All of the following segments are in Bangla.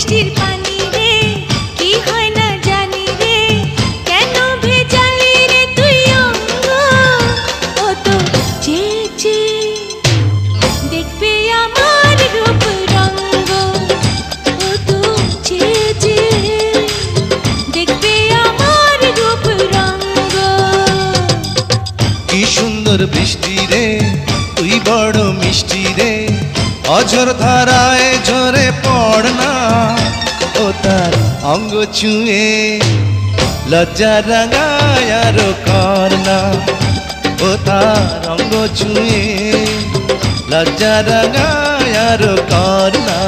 বৃষ্টির পানি রে কি হয় না জানি রে, কেন ভেজালি রে তুই অঙ্গ, ও তো চেয়েছে দেখবে আমার রূপ রঙ্গ, ও তো চেয়েছে দেখবে আমার রূপ রঙ্গ। কি সুন্দর বৃষ্টি রে তুই বড় মিষ্টি রে, অঝর ধারায় ঝরে পড় না, ও তার অঙ্গ ছুঁয়ে লজ্জা রাঙায় আরো কর না, ও তার অঙ্গ ছুঁয়ে লজ্জা রাঙায় আরো কর না।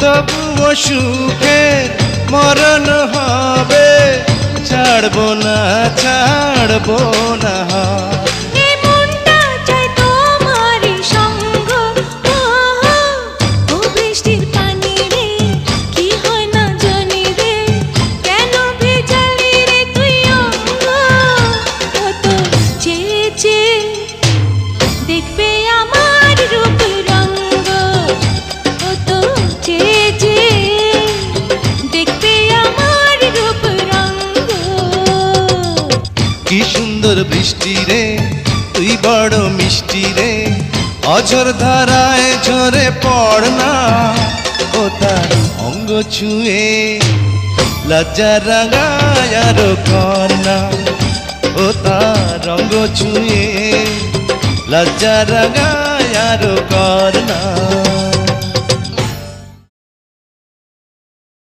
তবুও সুখের মরণ হবে, ছাড়বো না ছাড়বো না। বৃষ্টির পানি রে কি হয় না জানি রে, কেন ভেজালি রে তুই অঙ্গ, ও তো চেয়েছে দেখবে আমার রূপ রঙ্গ, ও তো চেয়েছে দেখবে আমার রূপ রঙ্গ। কি সুন্দর বৃষ্টি রে তুই বড় মিষ্টি রে, অঝর ধারায় ঝরে পড় না, ও তার অঙ্গ ছুঁয়ে লজ্জা রাঙায় আরো কর না, ও তার অঙ্গ ছুঁয়ে লজ্জা রাঙায় আরো কর না।